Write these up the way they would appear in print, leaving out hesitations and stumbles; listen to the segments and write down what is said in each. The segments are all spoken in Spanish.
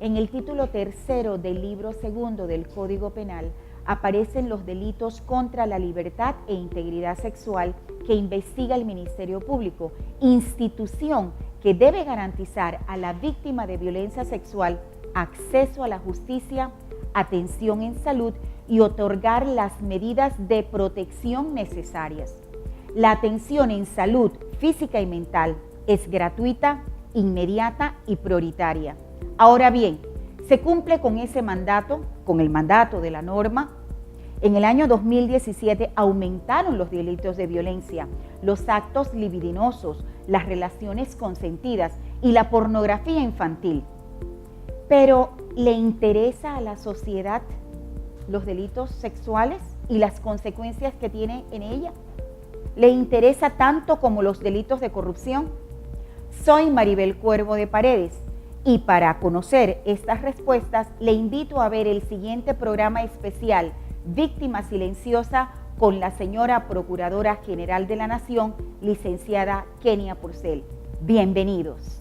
En el título tercero del libro segundo del Código Penal aparecen los delitos contra la libertad e integridad sexual que investiga el Ministerio Público, institución que debe garantizar a la víctima de violencia sexual acceso a la justicia, atención en salud y otorgar las medidas de protección necesarias. La atención en salud física y mental es gratuita, inmediata y prioritaria. Ahora bien, se cumple con ese mandato, con el mandato de la norma. En el año 2017 aumentaron los delitos de violencia, los actos libidinosos, las relaciones consentidas y la pornografía infantil. Pero, ¿le interesa a la sociedad los delitos sexuales y las consecuencias que tiene en ella? ¿Le interesa tanto como los delitos de corrupción? Soy Maribel Cuervo de Paredes y para conocer estas respuestas le invito a ver el siguiente programa especial, Víctima Silenciosa, con la señora Procuradora General de la Nación, licenciada Kenia Purcell. Bienvenidos.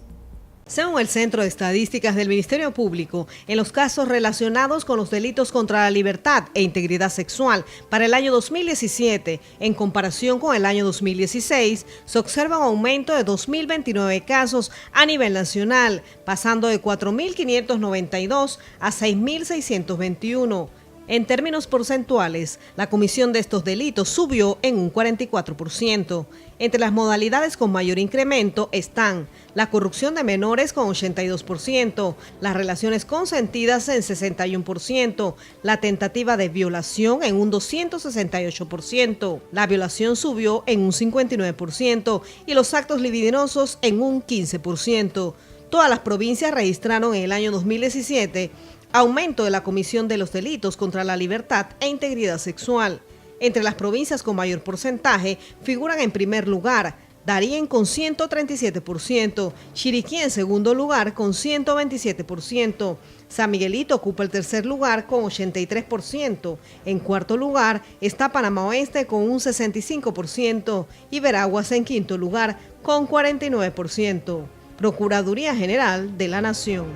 Según el Centro de Estadísticas del Ministerio Público, en los casos relacionados con los delitos contra la libertad e integridad sexual para el año 2017, en comparación con el año 2016, se observa un aumento de 2.029 casos a nivel nacional, pasando de 4.592 a 6.621. En términos porcentuales, la comisión de estos delitos subió en un 44%. Entre las modalidades con mayor incremento están la corrupción de menores con 82%, las relaciones consentidas en 61%, la tentativa de violación en un 268%, la violación subió en un 59% y los actos libidinosos en un 15%. Todas las provincias registraron en el año 2017 aumento de la comisión de los delitos contra la libertad e integridad sexual. Entre las provincias con mayor porcentaje figuran en primer lugar Darién con 137%, Chiriquí en segundo lugar con 127%, San Miguelito ocupa el tercer lugar con 83%, en cuarto lugar está Panamá Oeste con un 65% y Veraguas en quinto lugar con 49%. Procuraduría General de la Nación.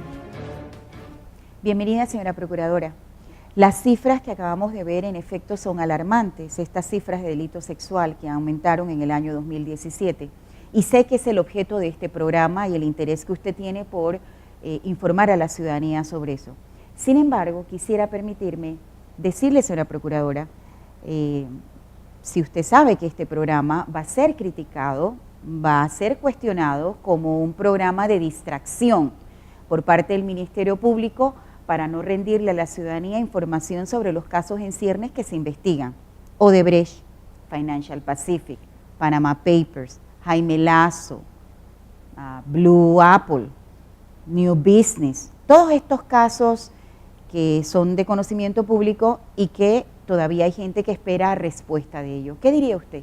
Bienvenida, señora Procuradora. Las cifras que acabamos de ver en efecto son alarmantes, estas cifras de delito sexual que aumentaron en el año 2017. Y sé que es el objeto de este programa y el interés que usted tiene por informar a la ciudadanía sobre eso. Sin embargo, quisiera permitirme decirle, señora Procuradora, si usted sabe que este programa va a ser criticado, va a ser cuestionado como un programa de distracción por parte del Ministerio Público para no rendirle a la ciudadanía información sobre los casos en ciernes que se investigan. Odebrecht, Financial Pacific, Panama Papers, Jaime Lazo, Blue Apple, New Business, todos estos casos que son de conocimiento público y que todavía hay gente que espera respuesta de ello. ¿Qué diría usted?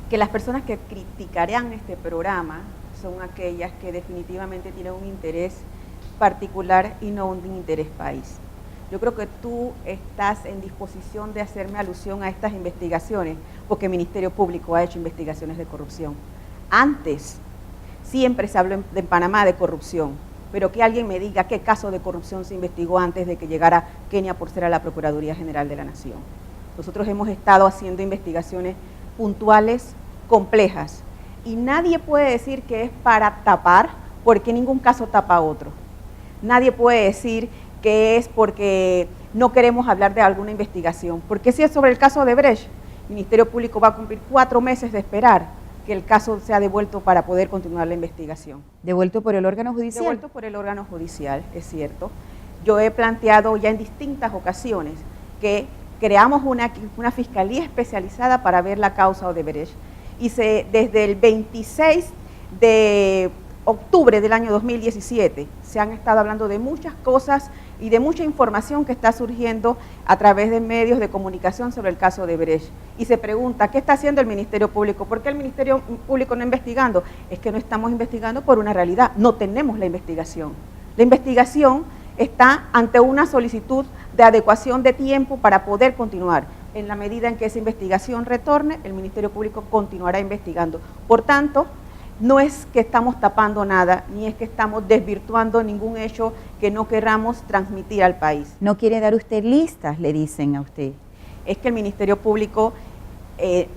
Que las personas que criticarían este programa son aquellas que definitivamente tienen un interés particular y no un interés país. Yo creo que tú estás en disposición de hacerme alusión a estas investigaciones, porque el Ministerio Público ha hecho investigaciones de corrupción. Antes, siempre se habló en Panamá de corrupción, pero que alguien me diga qué caso de corrupción se investigó antes de que llegara Kenia Purcell a la Procuraduría General de la Nación. Nosotros hemos estado haciendo investigaciones puntuales, complejas, y nadie puede decir que es para tapar, porque ningún caso tapa a otro. Nadie puede decir que es porque no queremos hablar de alguna investigación, porque si es sobre el caso de Odebrecht, el Ministerio Público va a cumplir 4 meses de esperar que el caso sea devuelto para poder continuar la investigación. ¿Devuelto por el órgano judicial? Devuelto por el órgano judicial, es cierto. Yo he planteado ya en distintas ocasiones que creamos una fiscalía especializada para ver la causa Odebrecht, y desde el 26 de octubre del año 2017 se han estado hablando de muchas cosas y de mucha información que está surgiendo a través de medios de comunicación sobre el caso de Odebrecht. Y se pregunta, ¿qué está haciendo el Ministerio Público? ¿Por qué el Ministerio Público no está investigando? Es que no estamos investigando por una realidad, no tenemos la investigación. La investigación está ante una solicitud de adecuación de tiempo para poder continuar. En la medida en que esa investigación retorne, el Ministerio Público continuará investigando. Por tanto, no es que estamos tapando nada, ni es que estamos desvirtuando ningún hecho que no querramos transmitir al país. ¿No quiere dar usted listas, le dicen a usted? Es que el Ministerio Público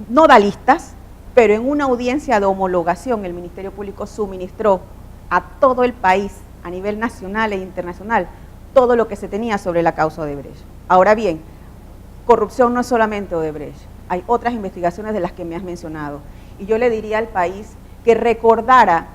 no da listas, pero en una audiencia de homologación el Ministerio Público suministró a todo el país, a nivel nacional e internacional, todo lo que se tenía sobre la causa Odebrecht. Ahora bien, corrupción no es solamente Odebrecht, hay otras investigaciones de las que me has mencionado. Y yo le diría al país que recordara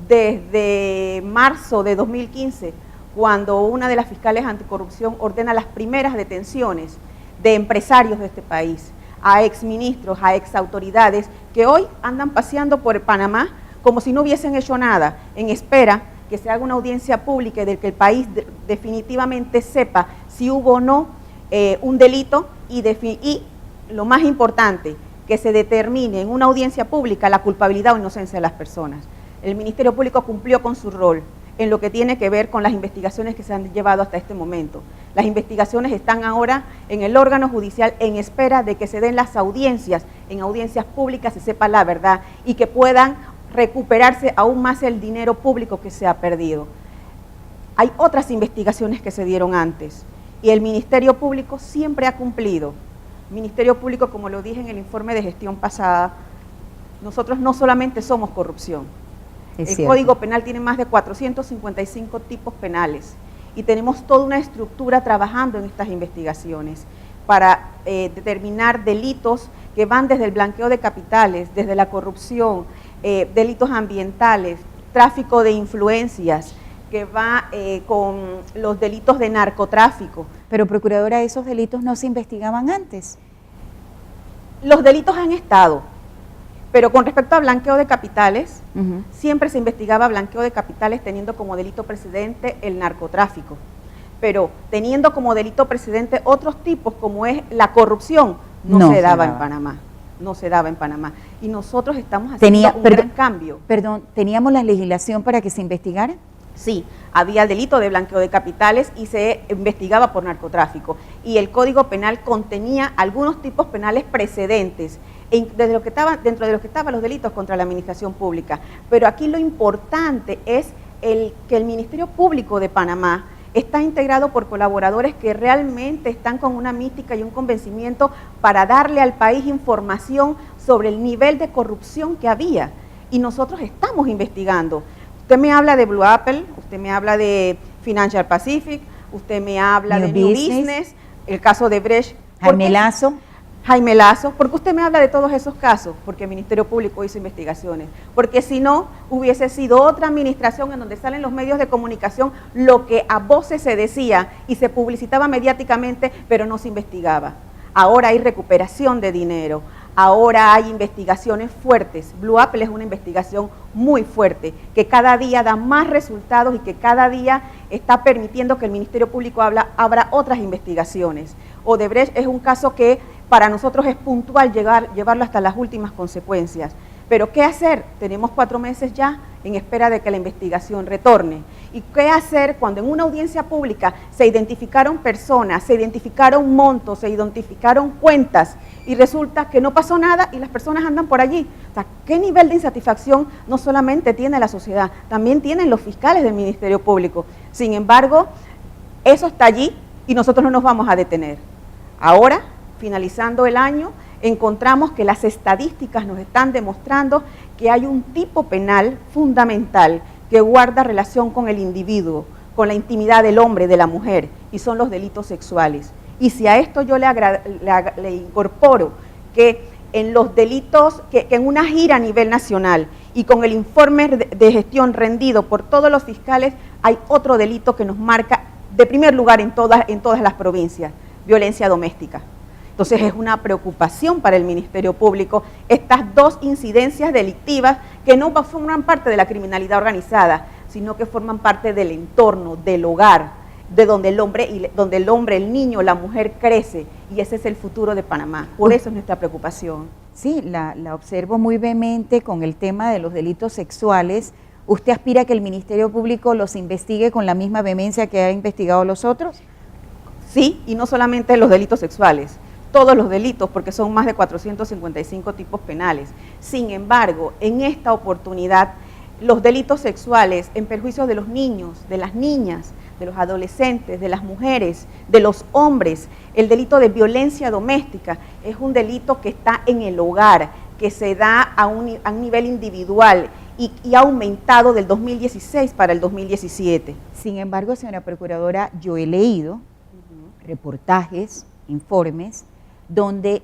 desde marzo de 2015, cuando una de las fiscales anticorrupción ordena las primeras detenciones de empresarios de este país, a exministros, a exautoridades, que hoy andan paseando por Panamá como si no hubiesen hecho nada, en espera que se haga una audiencia pública y del que el país definitivamente sepa si hubo o no un delito y lo más importante, que se determine en una audiencia pública la culpabilidad o inocencia de las personas. El Ministerio Público cumplió con su rol en lo que tiene que ver con las investigaciones que se han llevado hasta este momento. Las investigaciones están ahora en el órgano judicial en espera de que se den las audiencias, en audiencias públicas se sepa la verdad y que puedan recuperarse aún más el dinero público que se ha perdido. Hay otras investigaciones que se dieron antes y el Ministerio Público siempre ha cumplido. El Ministerio Público, como lo dije en el informe de gestión pasada, nosotros no solamente somos corrupción. El Código Penal tiene más de 455 tipos penales y tenemos toda una estructura trabajando en estas investigaciones para determinar delitos que van desde el blanqueo de capitales, desde la corrupción, delitos ambientales, tráfico de influencias, que va con los delitos de narcotráfico. Pero, Procuradora, ¿esos delitos no se investigaban antes? Los delitos han estado, pero con respecto a blanqueo de capitales, siempre se investigaba blanqueo de capitales teniendo como delito precedente el narcotráfico, pero teniendo como delito precedente otros tipos como es la corrupción, no se daba en Panamá. No se daba en Panamá. Y nosotros estamos haciendo un gran cambio. Perdón, ¿teníamos la legislación para que se investigara? Sí, había delito de blanqueo de capitales y se investigaba por narcotráfico. Y el Código Penal contenía algunos tipos penales precedentes, dentro de los que estaban los delitos contra la administración pública. Pero aquí lo importante es que el Ministerio Público de Panamá está integrado por colaboradores que realmente están con una mística y un convencimiento para darle al país información sobre el nivel de corrupción que había. Y nosotros estamos investigando. Usted me habla de Blue Apple, usted me habla de Financial Pacific, usted me habla de New Business, el caso de Brecht. Jaime Lazo, ¿por qué usted me habla de todos esos casos? Porque el Ministerio Público hizo investigaciones, porque si no, hubiese sido otra administración en donde salen los medios de comunicación lo que a voces se decía y se publicitaba mediáticamente, pero no se investigaba. Ahora hay recuperación de dinero, ahora hay investigaciones fuertes. Blue Apple es una investigación muy fuerte, que cada día da más resultados y que cada día está permitiendo que el Ministerio Público abra otras investigaciones. Odebrecht es un caso que para nosotros es puntual llevarlo hasta las últimas consecuencias. Pero ¿qué hacer? Tenemos 4 meses ya en espera de que la investigación retorne. ¿Y qué hacer cuando en una audiencia pública se identificaron personas, se identificaron montos, se identificaron cuentas y resulta que no pasó nada y las personas andan por allí? O sea, ¿qué nivel de insatisfacción no solamente tiene la sociedad, también tienen los fiscales del Ministerio Público? Sin embargo, eso está allí y nosotros no nos vamos a detener. Ahora, finalizando el año, encontramos que las estadísticas nos están demostrando que hay un tipo penal fundamental que guarda relación con el individuo, con la intimidad del hombre, de la mujer, y son los delitos sexuales. Y si a esto yo le incorporo que en los delitos, que en una gira a nivel nacional y con el informe de gestión rendido por todos los fiscales, hay otro delito que nos marca de primer lugar en todas las provincias: violencia doméstica. Entonces es una preocupación para el Ministerio Público estas dos incidencias delictivas que no forman parte de la criminalidad organizada, sino que forman parte del entorno, del hogar, de donde el hombre, el niño, la mujer crece, y ese es el futuro de Panamá. Por eso es nuestra preocupación. Sí, la observo muy vehemente con el tema de los delitos sexuales. ¿Usted aspira a que el Ministerio Público los investigue con la misma vehemencia que ha investigado los otros? Sí, y no solamente los delitos sexuales. todos los delitos, porque son más de 455 tipos penales. Sin embargo, en esta oportunidad, los delitos sexuales en perjuicio de los niños, de las niñas, de los adolescentes, de las mujeres, de los hombres, el delito de violencia doméstica es un delito que está en el hogar, que se da a un nivel individual y ha aumentado del 2016 para el 2017. Sin embargo, señora Procuradora, yo he leído reportajes, informes, donde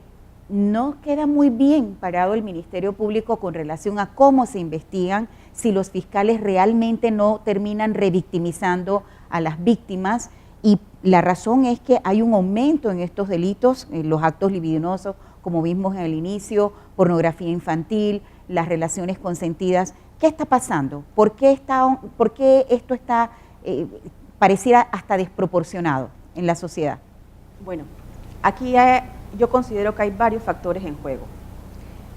no queda muy bien parado el Ministerio Público con relación a cómo se investigan, si los fiscales realmente no terminan revictimizando a las víctimas, y la razón es que hay un aumento en estos delitos, en los actos libidinosos, como vimos en el inicio, pornografía infantil, las relaciones consentidas. ¿Qué está pasando? ¿Por qué esto está, pareciera hasta desproporcionado en la sociedad? Bueno, aquí yo considero que hay varios factores en juego.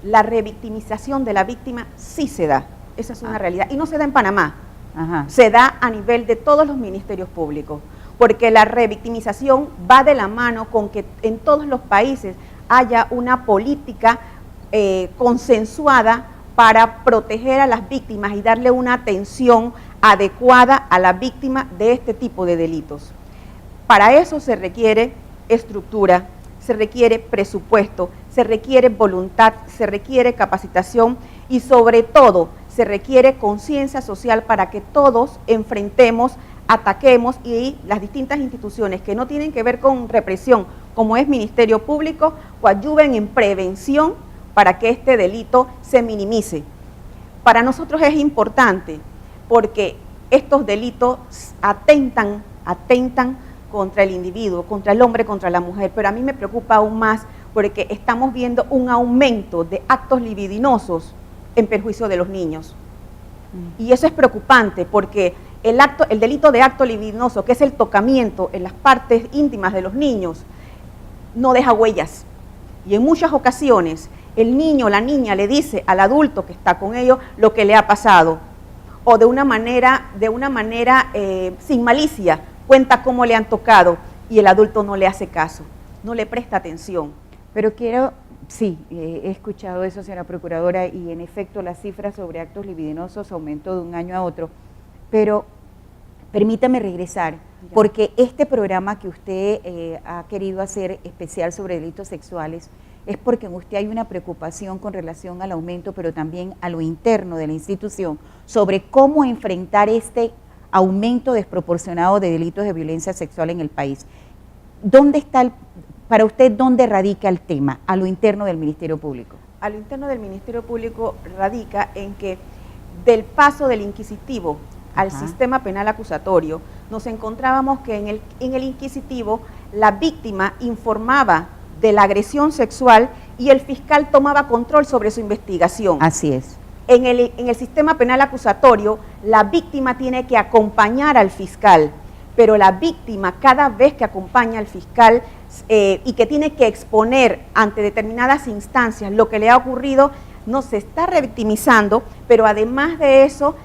La revictimización de la víctima sí se da, esa es una realidad, y no se da en Panamá, se da a nivel de todos los ministerios públicos, porque la revictimización va de la mano con que en todos los países haya una política consensuada para proteger a las víctimas y darle una atención adecuada a la víctima de este tipo de delitos. Para eso se requiere estructura, se requiere presupuesto, se requiere voluntad, se requiere capacitación y sobre todo se requiere conciencia social para que todos enfrentemos, ataquemos y las distintas instituciones que no tienen que ver con represión, como es Ministerio Público, coadyuven en prevención para que este delito se minimice. Para nosotros es importante porque estos delitos atentan contra el individuo, contra el hombre, contra la mujer, pero a mí me preocupa aún más porque estamos viendo un aumento de actos libidinosos en perjuicio de los niños. Y eso es preocupante porque el delito de acto libidinoso, que es el tocamiento en las partes íntimas de los niños, no deja huellas. Y en muchas ocasiones el niño o la niña le dice al adulto que está con ellos lo que le ha pasado, o de una manera sin malicia, cuenta cómo le han tocado y el adulto no le hace caso, no le presta atención. Pero sí, he escuchado eso, señora Procuradora, y en efecto las cifras sobre actos libidinosos aumentó de un año a otro, pero permítame regresar, porque este programa que usted ha querido hacer especial sobre delitos sexuales es porque en usted hay una preocupación con relación al aumento, pero también a lo interno de la institución, sobre cómo enfrentar este aumento desproporcionado de delitos de violencia sexual en el país. ¿Dónde está, para usted, dónde radica el tema, a lo interno del Ministerio Público? A lo interno del Ministerio Público radica en que del paso del inquisitivo al sistema penal acusatorio, nos encontrábamos que en el inquisitivo la víctima informaba de la agresión sexual y el fiscal tomaba control sobre su investigación. Así es. En el sistema penal acusatorio, la víctima tiene que acompañar al fiscal, pero la víctima cada vez que acompaña al fiscal y que tiene que exponer ante determinadas instancias lo que le ha ocurrido, no se está revictimizando, pero además de eso,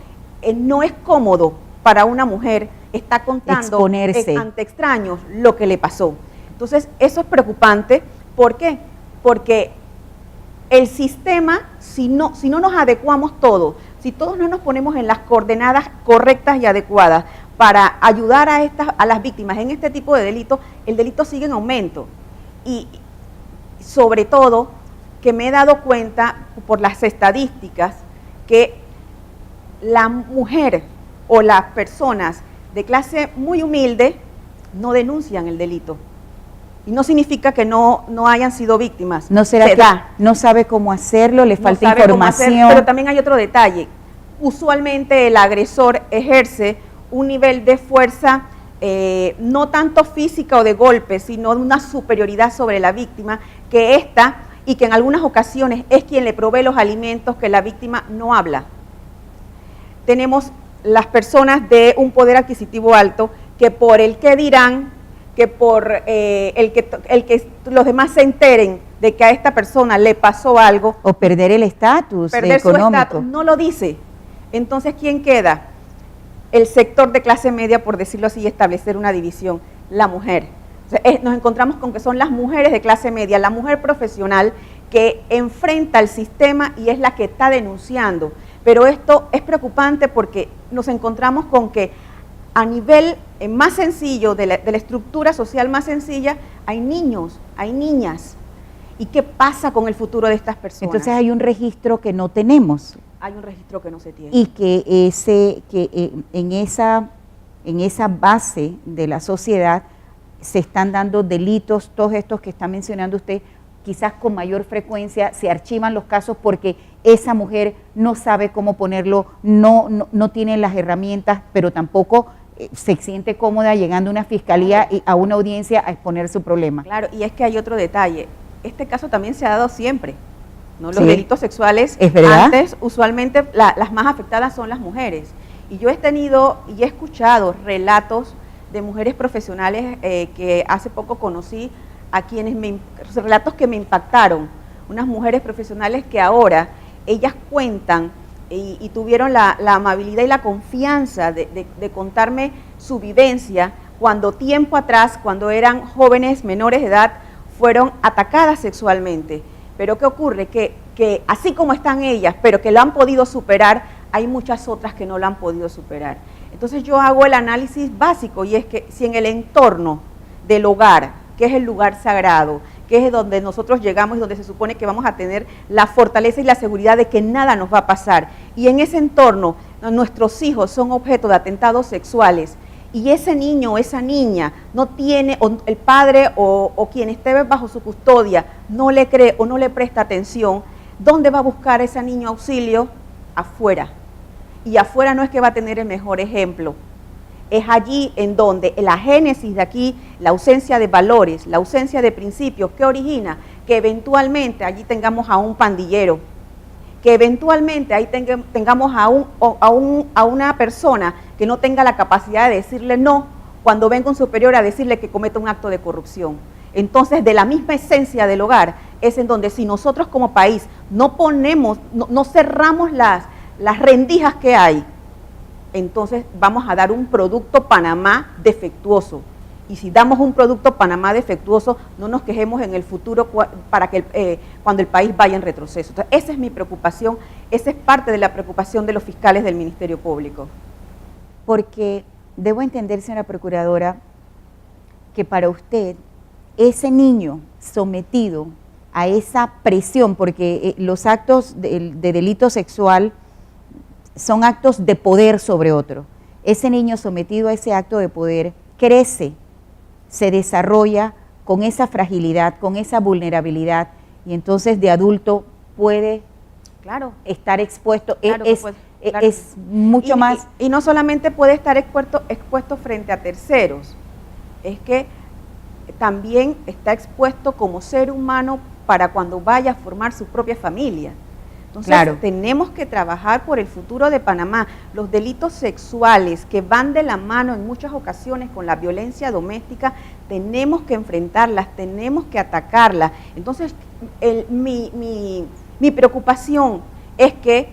no es cómodo para una mujer estar contando ante extraños lo que le pasó. Entonces, eso es preocupante. ¿Por qué? Porque el sistema, si no nos adecuamos todos, si todos no nos ponemos en las coordenadas correctas y adecuadas para ayudar a las víctimas en este tipo de delitos, el delito sigue en aumento. Y sobre todo, que me he dado cuenta por las estadísticas que la mujer o las personas de clase muy humilde no denuncian el delito. Y no significa que no hayan sido víctimas. ¿No será que no sabe cómo hacerlo, le falta información? Pero también hay otro detalle. Usualmente el agresor ejerce un nivel de fuerza no tanto física o de golpe, sino una superioridad sobre la víctima, que esta, y que en algunas ocasiones es quien le provee los alimentos, que la víctima no habla. Tenemos las personas de un poder adquisitivo alto que por el que dirán, que por el que los demás se enteren de que a esta persona le pasó algo. O perder el estatus económico. Su estatus, no lo dice. Entonces, ¿quién queda? El sector de clase media, por decirlo así, y establecer una división, la mujer. O sea, nos encontramos con que son las mujeres de clase media, la mujer profesional que enfrenta el sistema y es la que está denunciando. Pero esto es preocupante porque nos encontramos con que a nivel más sencillo, de la estructura social más sencilla, hay niños, hay niñas. ¿Y qué pasa con el futuro de estas personas? Entonces hay un registro que no tenemos. Hay un registro que no se tiene. Y que en esa base de la sociedad se están dando delitos, todos estos que está mencionando usted, quizás con mayor frecuencia se archivan los casos porque esa mujer no sabe cómo ponerlo, no tiene las herramientas, pero tampoco se siente cómoda llegando a una fiscalía y a una audiencia a exponer su problema. Claro, y es que hay otro detalle. Este caso también se ha dado siempre, ¿no? Los Sí. delitos sexuales, ¿Es verdad? antes usualmente las más afectadas son las mujeres. Y yo he tenido y he escuchado relatos de mujeres profesionales que hace poco conocí, a quienes relatos que me impactaron, unas mujeres profesionales que ahora ellas cuentan y tuvieron la amabilidad y la confianza de contarme su vivencia cuando tiempo atrás, cuando eran jóvenes menores de edad, fueron atacadas sexualmente. Pero ¿qué ocurre? Que así como están ellas, pero que lo han podido superar, hay muchas otras que no lo han podido superar. Entonces yo hago el análisis básico y es que si en el entorno del hogar, que es el lugar sagrado, que es donde nosotros llegamos y donde se supone que vamos a tener la fortaleza y la seguridad de que nada nos va a pasar, y en ese entorno nuestros hijos son objeto de atentados sexuales, y ese niño o esa niña no tiene, o el padre o quien esté bajo su custodia no le cree o no le presta atención, ¿dónde va a buscar ese niño auxilio? Afuera. Y afuera no es que va a tener el mejor ejemplo. Es allí en donde la génesis de aquí, la ausencia de valores, la ausencia de principios, que origina que eventualmente allí tengamos a un pandillero, que eventualmente ahí tengamos a una persona que no tenga la capacidad de decirle no cuando venga un superior a decirle que cometa un acto de corrupción. Entonces, de la misma esencia del hogar es en donde si nosotros como país no ponemos, no cerramos las rendijas que hay, entonces vamos a dar un producto Panamá defectuoso. Y si damos un producto Panamá defectuoso, no nos quejemos en el futuro para que cuando el país vaya en retroceso. Entonces, esa es mi preocupación, esa es parte de la preocupación de los fiscales del Ministerio Público. Porque debo entender, señora Procuradora, que para usted ese niño sometido a esa presión, porque los actos de delito sexual son actos de poder sobre otro. Ese niño sometido a ese acto de poder crece, se desarrolla con esa fragilidad, con esa vulnerabilidad, y entonces de adulto puede estar expuesto. Claro, es mucho más. Y no solamente puede estar expuesto frente a terceros, es que también está expuesto como ser humano para cuando vaya a formar su propia familia. Entonces, tenemos que trabajar por el futuro de Panamá. Los delitos sexuales que van de la mano en muchas ocasiones con la violencia doméstica, tenemos que enfrentarlas, tenemos que atacarlas. Entonces, mi preocupación es que,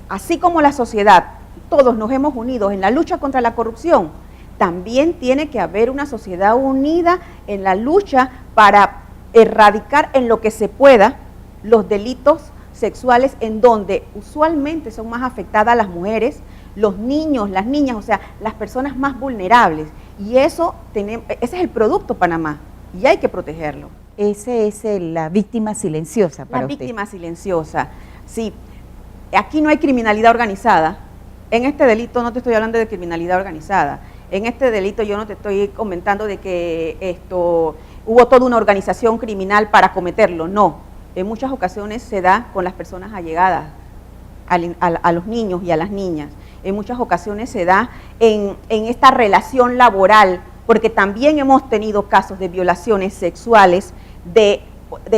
así como la sociedad, todos nos hemos unido en la lucha contra la corrupción, también tiene que haber una sociedad unida en la lucha para erradicar en lo que se pueda los delitos sexuales, en donde usualmente son más afectadas las mujeres, los niños, las niñas, o sea, las personas más vulnerables. Y ese es el producto Panamá, y hay que protegerlo. Ese es la víctima silenciosa para usted. La víctima silenciosa, sí. Aquí no hay criminalidad organizada. En este delito no te estoy hablando de criminalidad organizada. En este delito yo no te estoy comentando de que hubo toda una organización criminal para cometerlo, no. En muchas ocasiones se da con las personas allegadas a los niños y a las niñas. En muchas ocasiones se da en esta relación laboral, porque también hemos tenido casos de violaciones sexuales de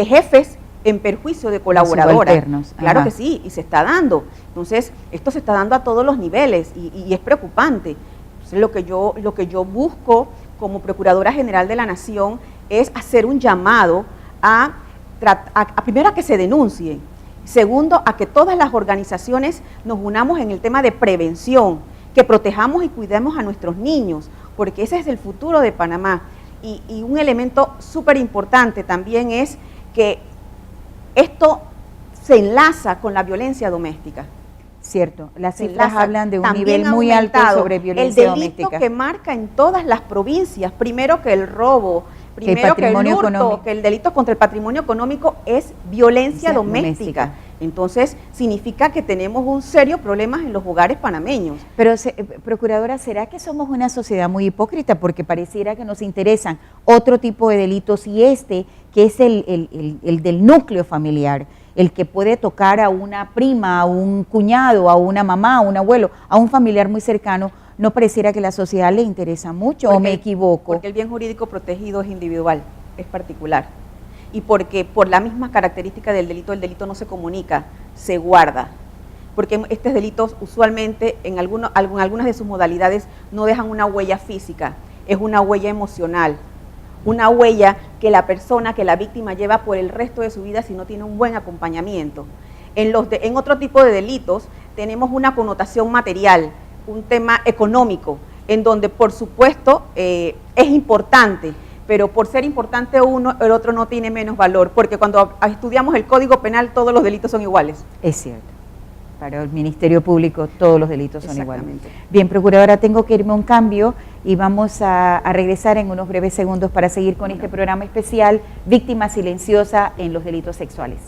jefes en perjuicio de colaboradoras. Claro que sí, y se está dando. Entonces, esto se está dando a todos los niveles y es preocupante. Entonces, lo que yo busco como Procuradora General de la Nación es hacer un llamado primero a que se denuncien, segundo a que todas las organizaciones nos unamos en el tema de prevención, que protejamos y cuidemos a nuestros niños, porque ese es el futuro de Panamá. Y un elemento súper importante también es que esto se enlaza con la violencia doméstica. Cierto, las cifras hablan de un nivel También muy alto sobre violencia doméstica. El delito que marca en todas las provincias, primero que el robo, primero que el hurto, económico, que el delito contra el patrimonio económico es violencia doméstica. Entonces, significa que tenemos un serio problema en los hogares panameños. Pero, Procuradora, ¿será que somos una sociedad muy hipócrita? Porque pareciera que nos interesan otro tipo de delitos y que es el del núcleo familiar, el que puede tocar a una prima, a un cuñado, a una mamá, a un abuelo, a un familiar muy cercano, no pareciera que la sociedad le interesa mucho, ¿o me equivoco? Porque el bien jurídico protegido es individual, es particular. Y porque por la misma característica del delito, el delito no se comunica, se guarda. Porque estos delitos usualmente en algunas de sus modalidades no dejan una huella física, es una huella emocional, una huella que la persona, que la víctima lleva por el resto de su vida si no tiene un buen acompañamiento. En otro tipo de delitos tenemos una connotación material, un tema económico, en donde por supuesto es importante, pero por ser importante uno, el otro no tiene menos valor, porque cuando estudiamos el Código Penal todos los delitos son iguales. Es cierto. Para el Ministerio Público todos los delitos son iguales. Exactamente. Bien, Procuradora, tengo que irme a un cambio y vamos a regresar en unos breves segundos para seguir con este programa especial, Víctima Silenciosa en los Delitos Sexuales.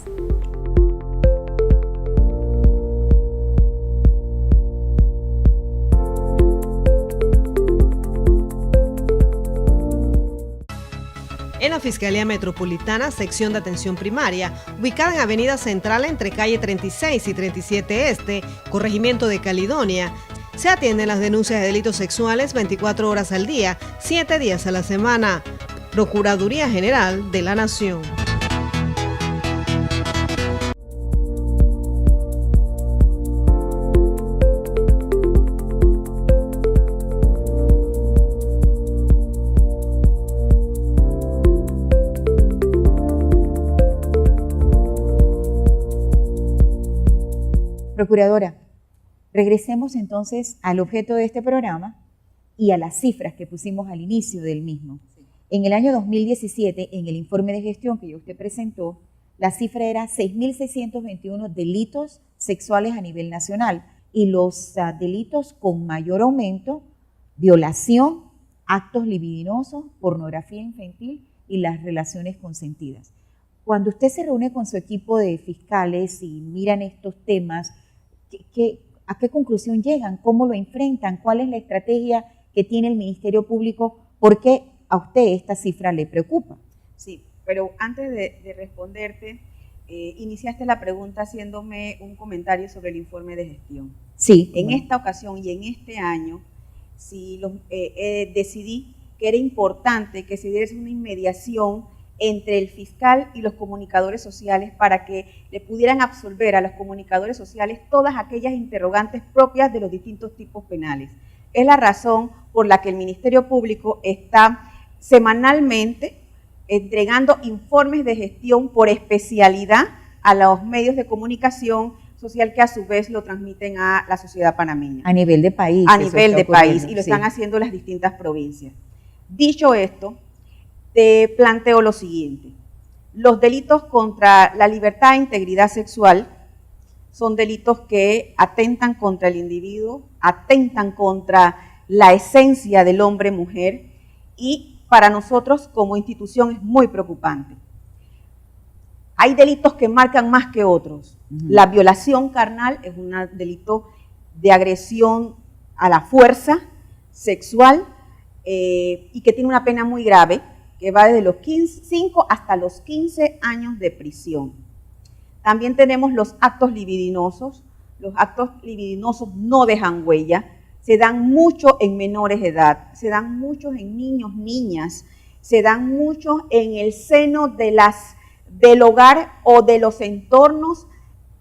En la Fiscalía Metropolitana, sección de atención primaria, ubicada en Avenida Central entre calle 36 y 37 Este, corregimiento de Caledonia, se atienden las denuncias de delitos sexuales 24 horas al día, 7 días a la semana. Procuraduría General de la Nación. Procuradora, regresemos entonces al objeto de este programa y a las cifras que pusimos al inicio del mismo. Sí. En el año 2017, en el informe de gestión que usted presentó, la cifra era 6.621 delitos sexuales a nivel nacional y los delitos con mayor aumento, violación, actos libidinosos, pornografía infantil y las relaciones consentidas. Cuando usted se reúne con su equipo de fiscales y miran estos temas, ¿a qué conclusión llegan? ¿Cómo lo enfrentan? ¿Cuál es la estrategia que tiene el Ministerio Público? ¿Por qué a usted esta cifra le preocupa? Sí, pero antes de responderte, iniciaste la pregunta haciéndome un comentario sobre el informe de gestión. Sí. En esta ocasión y en este año, decidí que era importante que se diese una inmediación entre el fiscal y los comunicadores sociales para que le pudieran absolver a los comunicadores sociales todas aquellas interrogantes propias de los distintos tipos penales. Es la razón por la que el Ministerio Público está semanalmente entregando informes de gestión por especialidad a los medios de comunicación social que a su vez lo transmiten a la sociedad panameña. A nivel de país. A nivel de país, y lo están haciendo las distintas provincias. Dicho esto, te planteo lo siguiente. Los delitos contra la libertad e integridad sexual son delitos que atentan contra el individuo, atentan contra la esencia del hombre-mujer y para nosotros como institución es muy preocupante. Hay delitos que marcan más que otros. La violación carnal es un delito de agresión a la fuerza sexual y que tiene una pena muy grave, que va desde los 5 hasta los 15 años de prisión. También tenemos los actos libidinosos. Los actos libidinosos no dejan huella, se dan mucho en menores de edad, se dan muchos en niños, niñas, se dan muchos en el seno del hogar o de los entornos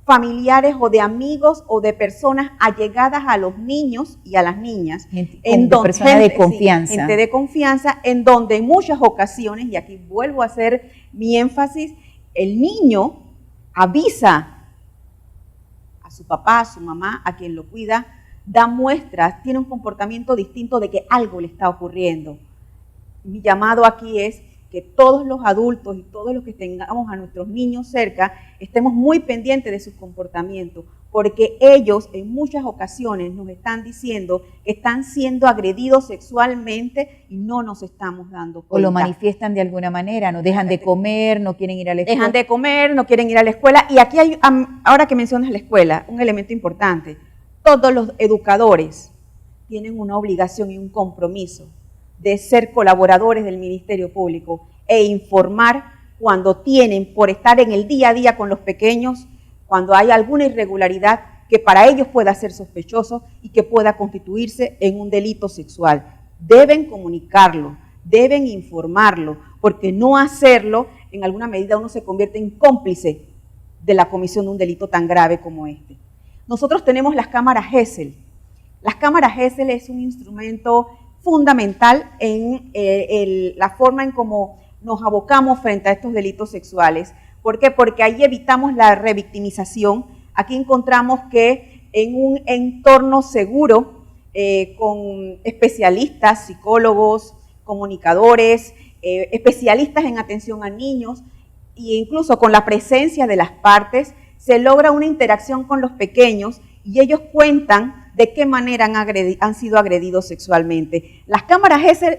familiares o de amigos o de personas allegadas a los niños y a las niñas. Personas de confianza. Gente de confianza, en donde en muchas ocasiones, y aquí vuelvo a hacer mi énfasis, el niño avisa a su papá, a su mamá, a quien lo cuida, da muestras, tiene un comportamiento distinto de que algo le está ocurriendo. mi llamado aquí es que todos los adultos y todos los que tengamos a nuestros niños cerca estemos muy pendientes de sus comportamientos, porque ellos en muchas ocasiones nos están diciendo que están siendo agredidos sexualmente y no nos estamos dando cuenta. O lo manifiestan de alguna manera, no dejan de comer, no quieren ir a la escuela. Dejan de comer, no quieren ir a la escuela. Y aquí hay, ahora que mencionas la escuela, un elemento importante. Todos los educadores tienen una obligación y un compromiso de ser colaboradores del Ministerio Público e informar cuando tienen, por estar en el día a día con los pequeños, cuando hay alguna irregularidad que para ellos pueda ser sospechoso y que pueda constituirse en un delito sexual. Deben comunicarlo, deben informarlo, porque no hacerlo, en alguna medida uno se convierte en cómplice de la comisión de un delito tan grave como este. Nosotros tenemos las cámaras Gesell. Las cámaras Gesell es un instrumento fundamental en la forma en cómo nos abocamos frente a estos delitos sexuales. ¿Por qué? Porque ahí evitamos la revictimización. Aquí encontramos que en un entorno seguro, con especialistas, psicólogos, comunicadores, especialistas en atención a niños, e incluso con la presencia de las partes, se logra una interacción con los pequeños y ellos cuentan de qué manera han sido agredidos sexualmente. Las cámaras Gesell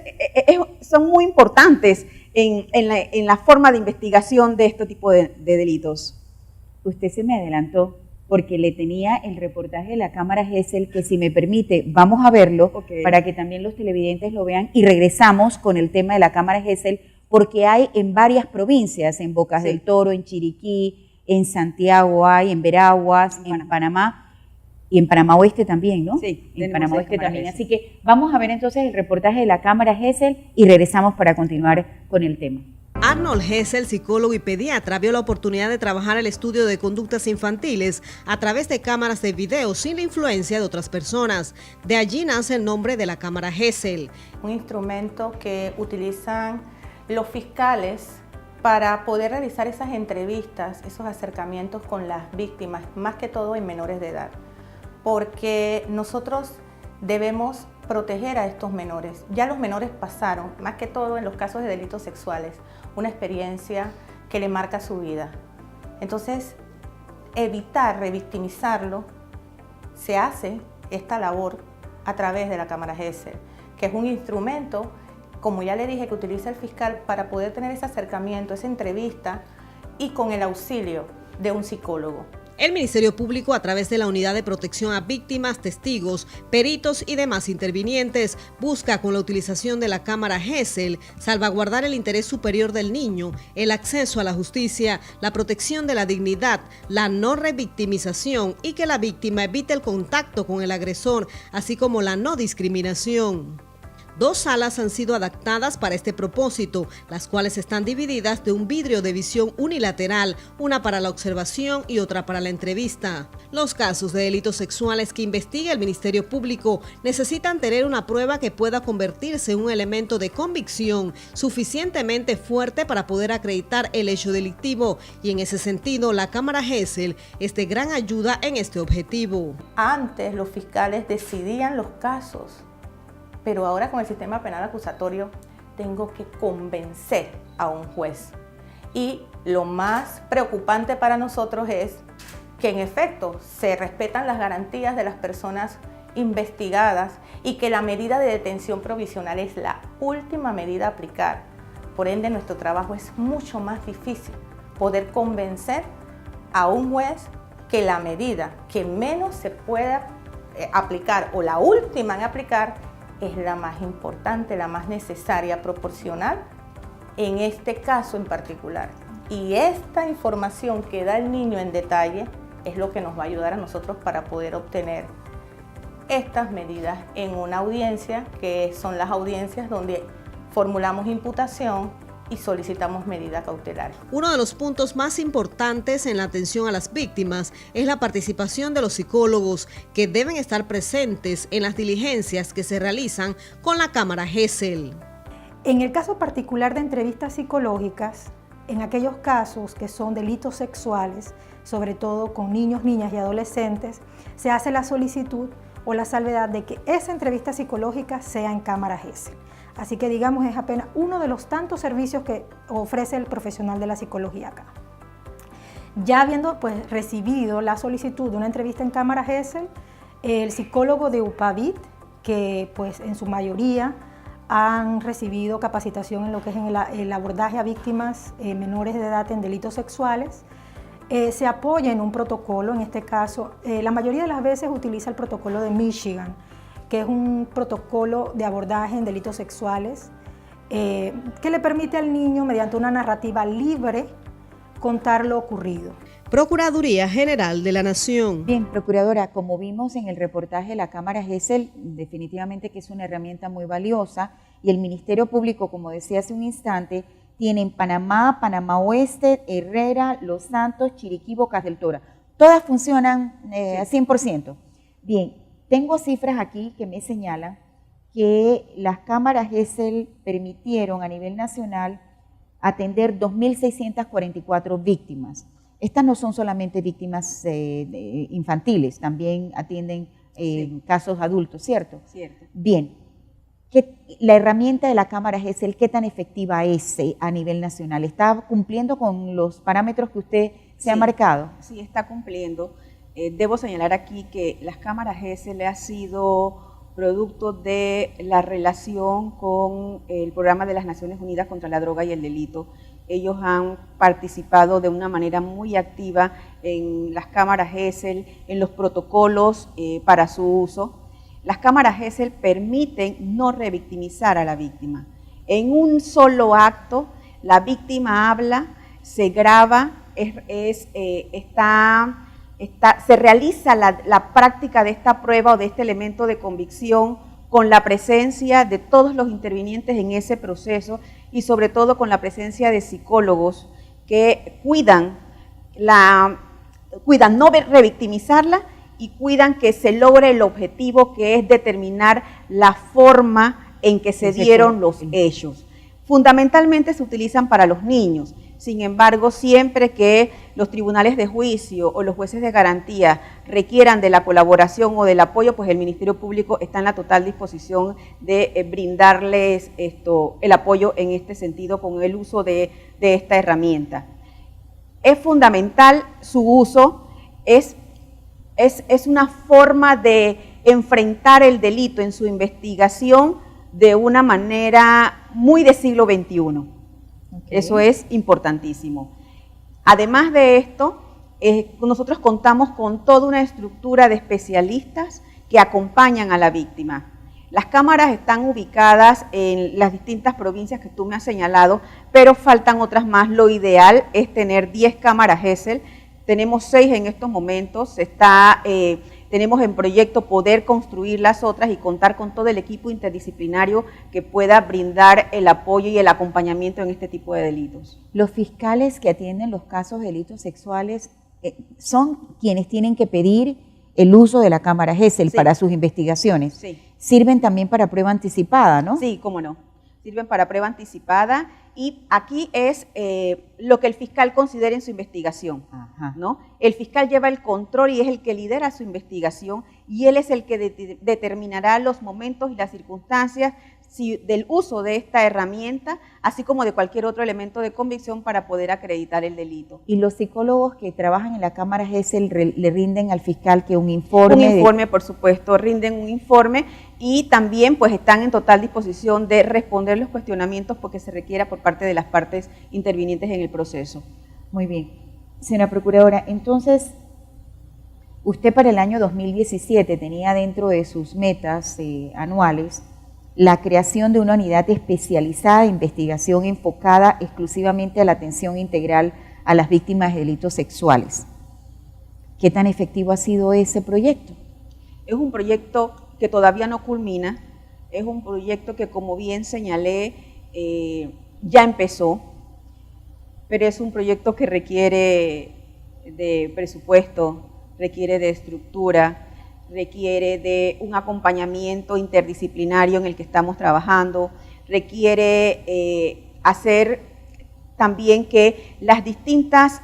son muy importantes en la forma de investigación de este tipo de delitos. Usted se me adelantó porque le tenía el reportaje de la cámara Gesell, que si me permite, vamos a verlo, para que también los televidentes lo vean, y regresamos con el tema de la cámara Gesell, porque hay en varias provincias, en Bocas del Toro, en Chiriquí, en Santiago hay, en Veraguas, en Panamá, y en Panamá Oeste también, ¿no? Sí, en Panamá Oeste también. Así que vamos a ver entonces el reportaje de la cámara Gesell y regresamos para continuar con el tema. Arnold Gesell, psicólogo y pediatra, vio la oportunidad de trabajar el estudio de conductas infantiles a través de cámaras de video sin la influencia de otras personas. De allí nace el nombre de la cámara Gesell. Un instrumento que utilizan los fiscales para poder realizar esas entrevistas, esos acercamientos con las víctimas, más que todo en menores de edad, porque nosotros debemos proteger a estos menores. Ya los menores pasaron, más que todo en los casos de delitos sexuales, una experiencia que le marca su vida. Entonces, evitar revictimizarlo, se hace esta labor a través de la cámara Gesell, que es un instrumento, como ya le dije, que utiliza el fiscal para poder tener ese acercamiento, esa entrevista, y con el auxilio de un psicólogo. El Ministerio Público, a través de la Unidad de Protección a Víctimas, Testigos, Peritos y demás intervinientes, busca con la utilización de la cámara Gesell salvaguardar el interés superior del niño, el acceso a la justicia, la protección de la dignidad, la no revictimización y que la víctima evite el contacto con el agresor, así como la no discriminación. 2 salas han sido adaptadas para este propósito, las cuales están divididas de un vidrio de visión unilateral, una para la observación y otra para la entrevista. Los casos de delitos sexuales que investiga el Ministerio Público necesitan tener una prueba que pueda convertirse en un elemento de convicción suficientemente fuerte para poder acreditar el hecho delictivo, y en ese sentido la cámara Gesell es de gran ayuda en este objetivo. Antes los fiscales decidían los casos, pero ahora con el sistema penal acusatorio tengo que convencer a un juez. Y lo más preocupante para nosotros es que en efecto se respetan las garantías de las personas investigadas y que la medida de detención provisional es la última medida a aplicar. Por ende, nuestro trabajo es mucho más difícil poder convencer a un juez que la medida que menos se pueda aplicar o la última en aplicar es la más importante, la más necesaria, proporcional en este caso en particular. Y esta información que da el niño en detalle es lo que nos va a ayudar a nosotros para poder obtener estas medidas en una audiencia, que son las audiencias donde formulamos imputación y solicitamos medida cautelar. Uno de los puntos más importantes en la atención a las víctimas es la participación de los psicólogos, que deben estar presentes en las diligencias que se realizan con la cámara Gesell. En el caso particular de entrevistas psicológicas, en aquellos casos que son delitos sexuales, sobre todo con niños, niñas y adolescentes, se hace la solicitud o la salvedad de que esa entrevista psicológica sea en cámara Gesell. Así que digamos es apenas uno de los tantos servicios que ofrece el profesional de la psicología acá. Ya habiendo pues recibido la solicitud de una entrevista en cámara Gesell, el psicólogo de UPAVIT, que pues en su mayoría han recibido capacitación en lo que es en el abordaje a víctimas menores de edad en delitos sexuales, se apoya en un protocolo. En este caso, la mayoría de las veces utiliza el protocolo de Michigan, que es un protocolo de abordaje en delitos sexuales que le permite al niño, mediante una narrativa libre, contar lo ocurrido. Procuraduría General de la Nación. Bien, Procuradora, como vimos en el reportaje de la Cámara Gesell, definitivamente que es una herramienta muy valiosa, y el Ministerio Público, como decía hace un instante, tiene en Panamá, Panamá Oeste, Herrera, Los Santos, Chiriquí, Bocas del Toro. Todas funcionan a 100%. Bien, tengo cifras aquí que me señalan que las cámaras Gesell permitieron a nivel nacional atender 2.644 víctimas. Estas no son solamente víctimas infantiles, también atienden casos adultos, ¿cierto? Cierto. Bien, la herramienta de la cámara Gesell, ¿qué tan efectiva es a nivel nacional? ¿Está cumpliendo con los parámetros que usted se ha marcado? Sí, está cumpliendo. Debo señalar aquí que las cámaras Gesell ha sido producto de la relación con el Programa de las Naciones Unidas contra la Droga y el Delito. Ellos han participado de una manera muy activa en las cámaras Gesell, en los protocolos para su uso. Las cámaras Gesell permiten no revictimizar a la víctima. En un solo acto, la víctima habla, se graba, se realiza la práctica de esta prueba o de este elemento de convicción con la presencia de todos los intervinientes en ese proceso y sobre todo con la presencia de psicólogos que cuidan no revictimizarla y cuidan que se logre el objetivo, que es determinar la forma en que se dieron los hechos. Fundamentalmente se utilizan para los niños. Sin embargo, siempre que los tribunales de juicio o los jueces de garantía requieran de la colaboración o del apoyo, pues el Ministerio Público está en la total disposición de brindarles el apoyo en este sentido con el uso de esta herramienta. Es fundamental su uso, es una forma de enfrentar el delito en su investigación de una manera muy de siglo XXI. Okay. Eso es importantísimo. Además de esto, nosotros contamos con toda una estructura de especialistas que acompañan a la víctima. Las cámaras están ubicadas en las distintas provincias que tú me has señalado, pero faltan otras más. Lo ideal es tener 10 cámaras Gesell. Tenemos 6 en estos momentos. Tenemos en proyecto poder construir las otras y contar con todo el equipo interdisciplinario que pueda brindar el apoyo y el acompañamiento en este tipo de delitos. Los fiscales que atienden los casos de delitos sexuales son quienes tienen que pedir el uso de la cámara Gesell para sus investigaciones. Sí. Sirven también para prueba anticipada, ¿no? Sí, cómo no. Sirven para prueba anticipada y aquí es lo que el fiscal considere en su investigación, ¿no? El fiscal lleva el control y es el que lidera su investigación y él es el que determinará los momentos y las circunstancias del uso de esta herramienta, así como de cualquier otro elemento de convicción para poder acreditar el delito. ¿Y los psicólogos que trabajan en la cámara Gesell le rinden al fiscal que un informe? Un informe, por supuesto, rinden un informe y también pues están en total disposición de responder los cuestionamientos porque se requiera por parte de las partes intervinientes en el proceso. Muy bien. Señora Procuradora, entonces, usted para el año 2017 tenía dentro de sus metas anuales la creación de una unidad especializada de investigación enfocada exclusivamente a la atención integral a las víctimas de delitos sexuales. ¿Qué tan efectivo ha sido ese proyecto? Es un proyecto que todavía no culmina, es un proyecto que, como bien señalé, ya empezó, pero es un proyecto que requiere de presupuesto, requiere de estructura, requiere de un acompañamiento interdisciplinario en el que estamos trabajando, requiere hacer también que las distintas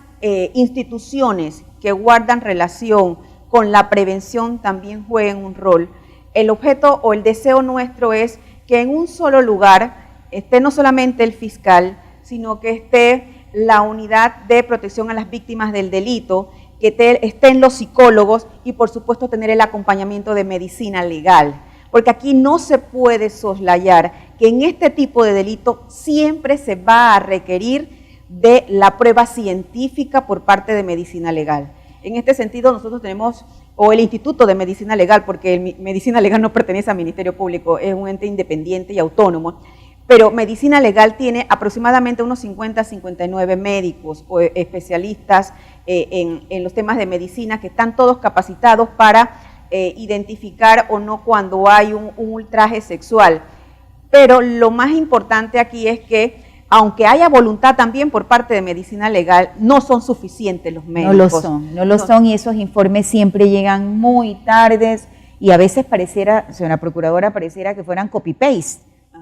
instituciones que guardan relación con la prevención también jueguen un rol. El objeto o el deseo nuestro es que en un solo lugar esté no solamente el fiscal, sino que esté la unidad de protección a las víctimas del delito, que estén los psicólogos y por supuesto tener el acompañamiento de medicina legal. Porque aquí no se puede soslayar que en este tipo de delito siempre se va a requerir de la prueba científica por parte de medicina legal. En este sentido nosotros tenemos, o el Instituto de Medicina Legal, porque Medicina Legal no pertenece al Ministerio Público, es un ente independiente y autónomo, pero Medicina Legal tiene aproximadamente unos 50 a 59 médicos o especialistas en los temas de medicina que están todos capacitados para identificar o no cuando hay un ultraje sexual. Pero lo más importante aquí es que, aunque haya voluntad también por parte de Medicina Legal, no son suficientes los médicos. No lo son, y esos informes siempre llegan muy tardes y a veces pareciera, señora Procuradora, pareciera que fueran copy-paste,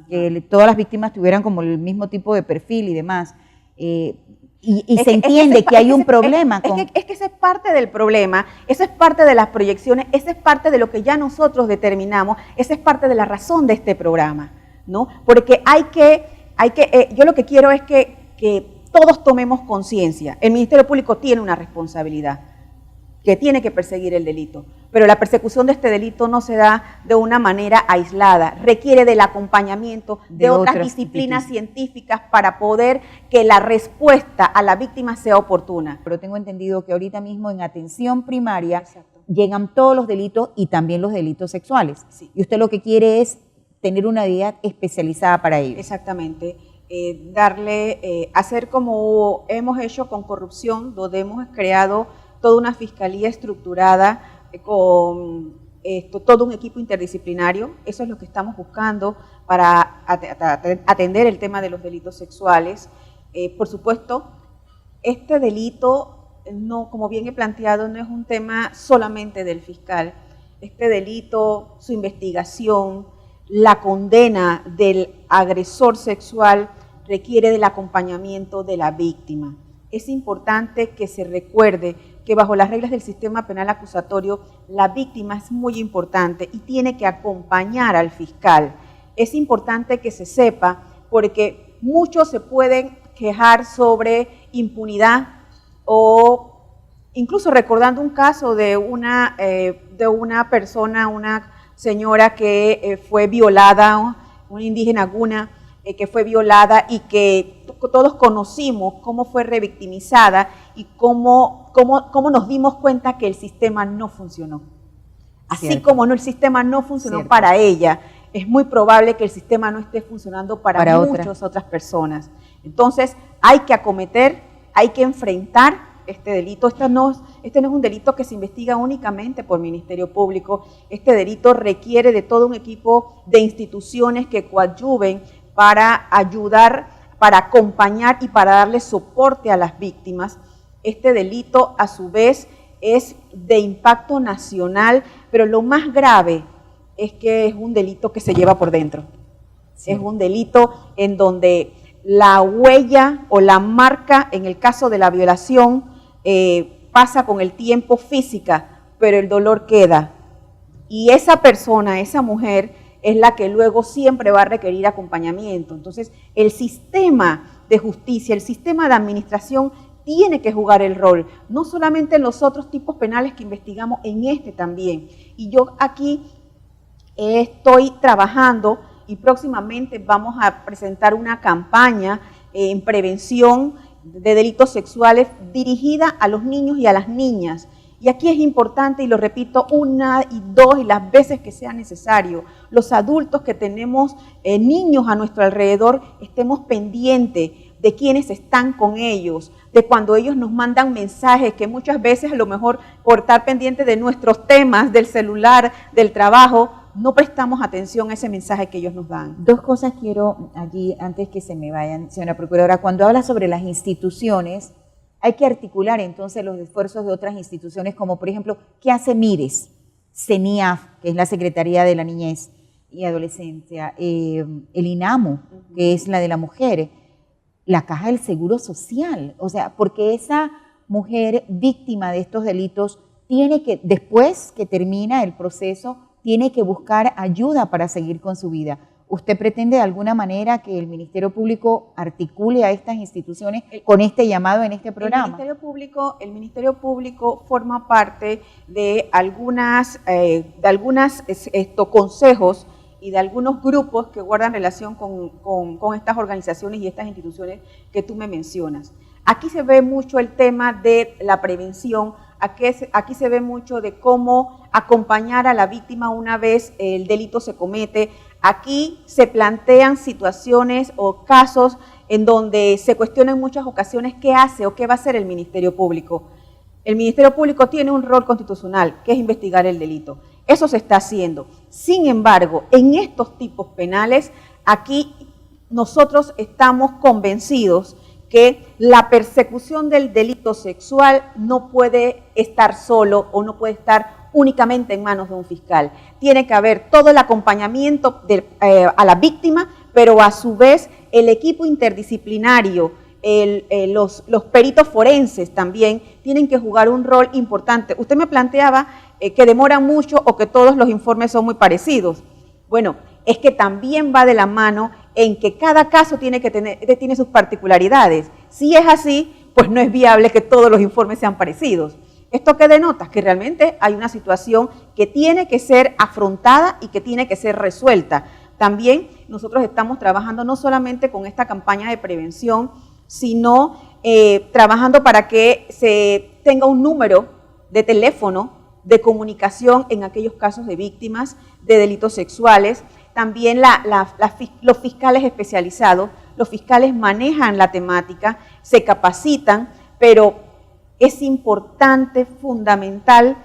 que todas las víctimas tuvieran como el mismo tipo de perfil y demás. Y se entiende que hay un problema. Es que ese es parte del problema, eso es parte de las proyecciones, esa es parte de lo que ya nosotros determinamos, esa es parte de la razón de este programa, ¿no? Porque yo lo que quiero es que todos tomemos conciencia. El Ministerio Público tiene una responsabilidad, que tiene que perseguir el delito, pero la persecución de este delito no se da de una manera aislada, requiere del acompañamiento de otras disciplinas científicas para poder que la respuesta a la víctima sea oportuna. Pero tengo entendido que ahorita mismo en atención primaria llegan todos los delitos y también los delitos sexuales. Sí. Y usted lo que quiere es tener una unidad especializada para ellos. Exactamente. Hacer como hemos hecho con corrupción, donde hemos creado toda una fiscalía estructurada con todo un equipo interdisciplinario. Eso es lo que estamos buscando para atender el tema de los delitos sexuales. Por supuesto, este delito, no, como bien he planteado, no es un tema solamente del fiscal. Este delito, su investigación, la condena del agresor sexual requiere del acompañamiento de la víctima. Es importante que se recuerde que bajo las reglas del sistema penal acusatorio, la víctima es muy importante y tiene que acompañar al fiscal. Es importante que se sepa, porque muchos se pueden quejar sobre impunidad, o incluso recordando un caso de una persona, una señora que fue violada, una indígena guna, que fue violada y que todos conocimos cómo fue revictimizada y cómo nos dimos cuenta que el sistema no funcionó. Así como el sistema no funcionó para ella, es muy probable que el sistema no esté funcionando para muchas otras personas. Entonces hay que acometer, hay que enfrentar este delito. Este no es un delito que se investiga únicamente por Ministerio Público. Este delito requiere de todo un equipo de instituciones que coadyuven para ayudar, para acompañar y para darle soporte a las víctimas. Este delito, a su vez, es de impacto nacional, pero lo más grave es que es un delito que se lleva por dentro. Sí. Es un delito en donde la huella o la marca, en el caso de la violación, pasa con el tiempo física, pero el dolor queda. Y esa persona, esa mujer, es la que luego siempre va a requerir acompañamiento. Entonces, el sistema de justicia, el sistema de administración tiene que jugar el rol, no solamente en los otros tipos penales que investigamos, en este también. Y yo aquí estoy trabajando y próximamente vamos a presentar una campaña en prevención de delitos sexuales dirigida a los niños y a las niñas. Y aquí es importante, y lo repito una y dos y las veces que sea necesario, los adultos que tenemos niños a nuestro alrededor, estemos pendientes de quienes están con ellos, de cuando ellos nos mandan mensajes, que muchas veces a lo mejor por estar pendientes de nuestros temas, del celular, del trabajo, no prestamos atención a ese mensaje que ellos nos dan. Dos cosas quiero allí, antes que se me vayan, señora Procuradora. Cuando habla sobre las instituciones, hay que articular entonces los esfuerzos de otras instituciones, como por ejemplo, ¿qué hace MIRES? CENIAF, que es la Secretaría de la Niñez y Adolescencia, el INAMU, que es la de la mujer, la Caja del Seguro Social, o sea, porque esa mujer víctima de estos delitos tiene que, después que termina el proceso, tiene que buscar ayuda para seguir con su vida. ¿Usted pretende de alguna manera que el Ministerio Público articule a estas instituciones con este llamado en este programa? El Ministerio Público forma parte de algunas consejos y de algunos grupos que guardan relación con estas organizaciones y estas instituciones que tú me mencionas. Aquí se ve mucho el tema de la prevención, aquí se ve mucho de cómo acompañar a la víctima una vez el delito se comete. Aquí se plantean situaciones o casos en donde se cuestiona en muchas ocasiones qué hace o qué va a hacer el Ministerio Público. El Ministerio Público tiene un rol constitucional, que es investigar el delito. Eso se está haciendo. Sin embargo, en estos tipos penales, aquí nosotros estamos convencidos que la persecución del delito sexual no puede estar solo o no puede estar únicamente en manos de un fiscal. Tiene que haber todo el acompañamiento a la víctima, pero a su vez el equipo interdisciplinario, los peritos forenses también tienen que jugar un rol importante. Usted me planteaba que demoran mucho o que todos los informes son muy parecidos. Bueno, es que también va de la mano en que cada caso tiene sus particularidades. Si es así, pues no es viable que todos los informes sean parecidos. ¿Esto qué denota? Que realmente hay una situación que tiene que ser afrontada y que tiene que ser resuelta. También nosotros estamos trabajando no solamente con esta campaña de prevención, sino trabajando para que se tenga un número de teléfono de comunicación en aquellos casos de víctimas de delitos sexuales. También los fiscales especializados, los fiscales manejan la temática, se capacitan, pero es importante, fundamental,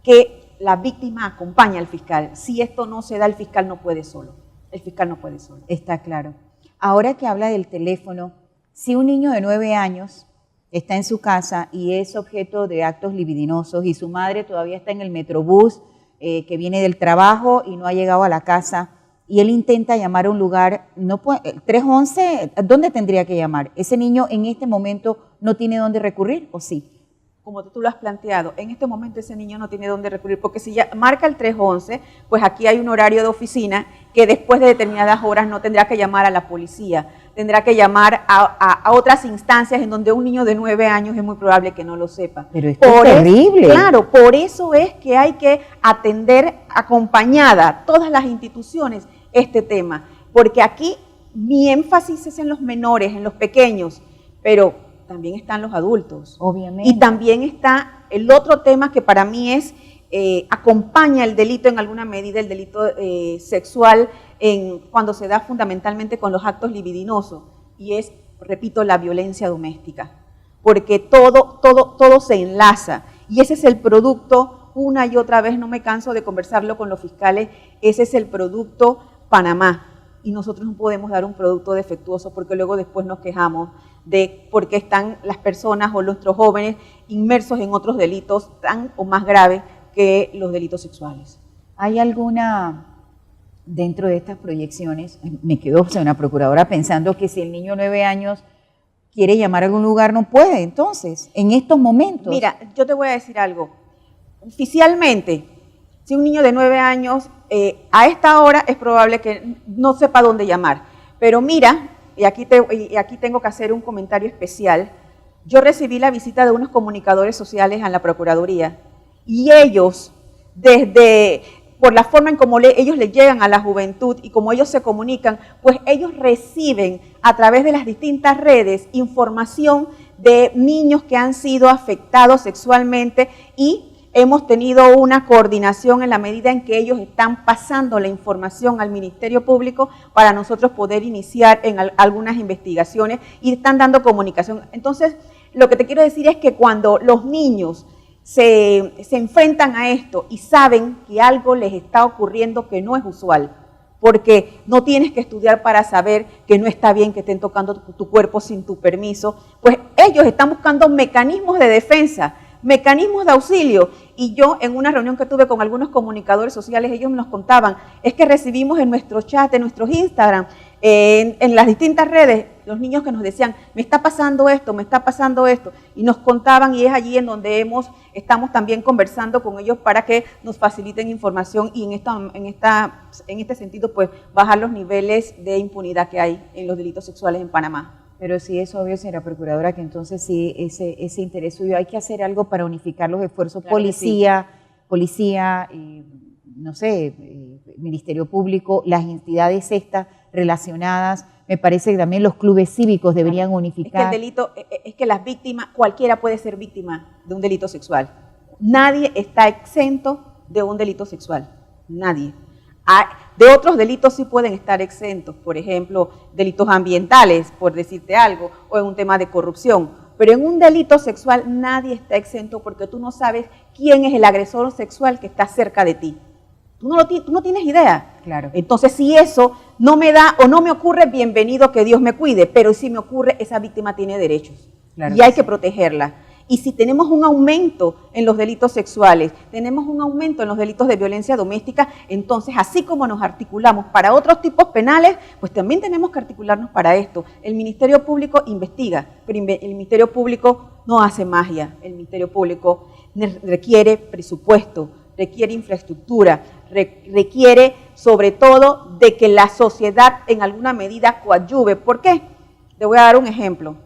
que la víctima acompañe al fiscal. Si esto no se da, el fiscal no puede solo. El fiscal no puede solo. Está claro. Ahora que habla del teléfono, si un niño de 9 años está en su casa y es objeto de actos libidinosos y su madre todavía está en el metrobús que viene del trabajo y no ha llegado a la casa y él intenta llamar a un lugar, no puede, 311, ¿dónde tendría que llamar? ¿Ese niño en este momento no tiene dónde recurrir o sí? Como tú lo has planteado, en este momento ese niño no tiene dónde recurrir, porque si ya marca el 311, pues aquí hay un horario de oficina que después de determinadas horas no tendrá que llamar a la policía, tendrá que llamar a otras instancias en donde un niño de 9 años es muy probable que no lo sepa. Pero esto es terrible. Claro, por eso es que hay que atender acompañada todas las instituciones este tema, porque aquí mi énfasis es en los menores, en los pequeños, pero también están los adultos. Obviamente. Y también está el otro tema que para mí es, acompaña el delito en alguna medida, el delito sexual, cuando se da fundamentalmente con los actos libidinosos, y es, repito, la violencia doméstica. Porque todo se enlaza, y ese es el producto, una y otra vez, no me canso de conversarlo con los fiscales, ese es el producto Panamá. Y nosotros no podemos dar un producto defectuoso porque luego después nos quejamos de por qué están las personas o nuestros jóvenes inmersos en otros delitos tan o más graves que los delitos sexuales. ¿Hay alguna, dentro de estas proyecciones, me quedo una procuradora pensando que si el niño de 9 años quiere llamar a algún lugar no puede, entonces, en estos momentos? Mira, yo te voy a decir algo. Oficialmente, si un niño de 9 años a esta hora es probable que no sepa dónde llamar. Pero mira, y aquí tengo que hacer un comentario especial, yo recibí la visita de unos comunicadores sociales a la Procuraduría y ellos, por la forma en cómo ellos le llegan a la juventud y cómo ellos se comunican, pues ellos reciben a través de las distintas redes información de niños que han sido afectados sexualmente y hemos tenido una coordinación en la medida en que ellos están pasando la información al Ministerio Público para nosotros poder iniciar en algunas investigaciones y están dando comunicación. Entonces, lo que te quiero decir es que cuando los niños se enfrentan a esto y saben que algo les está ocurriendo que no es usual, porque no tienes que estudiar para saber que no está bien que estén tocando tu cuerpo sin tu permiso, pues ellos están buscando mecanismos de defensa, mecanismos de auxilio. Y yo en una reunión que tuve con algunos comunicadores sociales, ellos nos contaban, es que recibimos en nuestro chat, en nuestros Instagram, en las distintas redes, los niños que nos decían, me está pasando esto, y nos contaban, y es allí en donde estamos también conversando con ellos para que nos faciliten información y en este sentido, pues, bajar los niveles de impunidad que hay en los delitos sexuales en Panamá. Pero sí es obvio, señora Procuradora, que entonces sí, ese interés suyo, hay que hacer algo para unificar los esfuerzos, Claro policía, no sé, Ministerio Público, las entidades estas relacionadas, me parece que también los clubes cívicos deberían unificar. Es que las víctimas, cualquiera puede ser víctima de un delito sexual. Nadie está exento de un delito sexual, nadie. De otros delitos sí pueden estar exentos, por ejemplo, delitos ambientales, por decirte algo, o en un tema de corrupción. Pero en un delito sexual nadie está exento porque tú no sabes quién es el agresor sexual que está cerca de ti. Tú no tienes idea. Claro. Entonces, si eso no me da o no me ocurre, bienvenido, que Dios me cuide. Pero si me ocurre, esa víctima tiene derechos. Claro, y hay que protegerla. Y si tenemos un aumento en los delitos sexuales, tenemos un aumento en los delitos de violencia doméstica, entonces, así como nos articulamos para otros tipos penales, pues también tenemos que articularnos para esto. El Ministerio Público investiga, pero el Ministerio Público no hace magia. El Ministerio Público requiere presupuesto, requiere infraestructura, requiere sobre todo de que la sociedad en alguna medida coadyuve. ¿Por qué? Te voy a dar un ejemplo.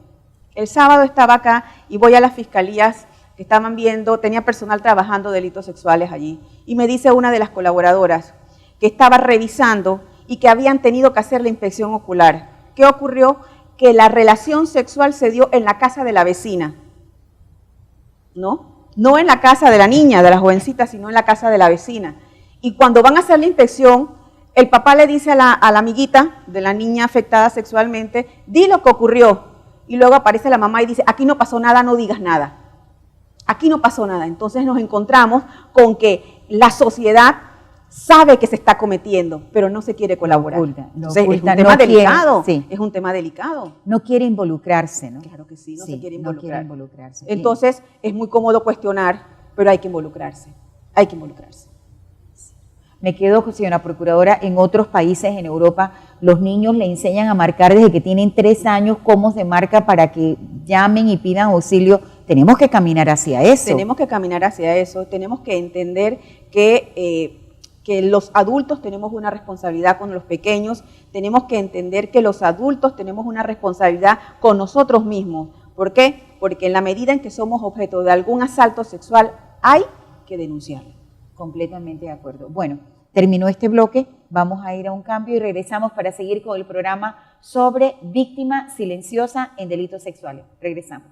El sábado estaba acá y voy a las fiscalías que estaban viendo, tenía personal trabajando delitos sexuales allí, y me dice una de las colaboradoras que estaba revisando y que habían tenido que hacer la inspección ocular. ¿Qué ocurrió? Que la relación sexual se dio en la casa de la vecina, ¿no? No en la casa de la niña, de la jovencita, sino en la casa de la vecina. Y cuando van a hacer la inspección, el papá le dice a la amiguita de la niña afectada sexualmente, di lo que ocurrió. Y luego aparece la mamá y dice, aquí no pasó nada, no digas nada. Aquí no pasó nada. Entonces nos encontramos con que la sociedad sabe que se está cometiendo, pero no se quiere colaborar. Entonces, es un tema delicado. Sí. Es un tema delicado. No quiere involucrarse, ¿no? Claro que sí, no se quiere involucrar. No quiere involucrarse. Entonces, es muy cómodo cuestionar, pero hay que involucrarse. Hay que involucrarse. Me quedo, señora Procuradora, en otros países en Europa los niños le enseñan a marcar desde que tienen 3 años cómo se marca para que llamen y pidan auxilio. Tenemos que caminar hacia eso. Tenemos que caminar hacia eso, tenemos que entender que los adultos tenemos una responsabilidad con los pequeños, tenemos que entender que los adultos tenemos una responsabilidad con nosotros mismos. ¿Por qué? Porque en la medida en que somos objeto de algún asalto sexual, hay que denunciarlo. Completamente de acuerdo. Bueno, terminó este bloque, vamos a ir a un cambio y regresamos para seguir con el programa sobre víctima silenciosa en delitos sexuales. Regresamos.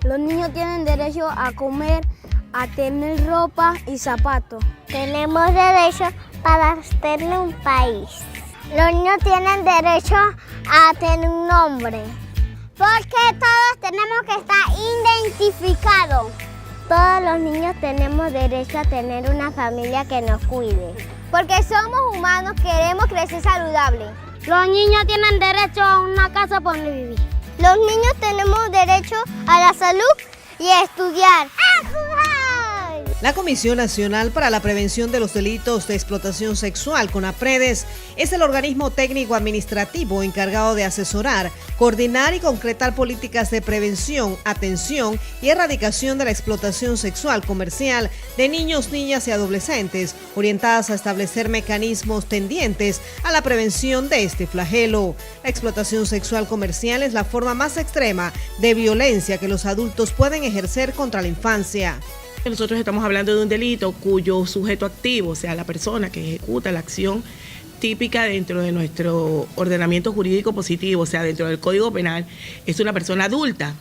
Los niños tienen derecho a comer, a tener ropa y zapatos. Tenemos derecho para tener un país. Los niños tienen derecho a tener un nombre. Porque todos tenemos que estar identificados. Todos los niños tenemos derecho a tener una familia que nos cuide. Porque somos humanos, queremos crecer saludable. Los niños tienen derecho a una casa por donde vivir. Los niños tenemos derecho a la salud y a estudiar. La Comisión Nacional para la Prevención de los Delitos de Explotación Sexual, CONAPREDES, es el organismo técnico administrativo encargado de asesorar, coordinar y concretar políticas de prevención, atención y erradicación de la explotación sexual comercial de niños, niñas y adolescentes, orientadas a establecer mecanismos tendientes a la prevención de este flagelo. La explotación sexual comercial es la forma más extrema de violencia que los adultos pueden ejercer contra la infancia. Nosotros estamos hablando de un delito cuyo sujeto activo, o sea, la persona que ejecuta la acción típica dentro de nuestro ordenamiento jurídico positivo, o sea, dentro del Código Penal, es una persona adulta.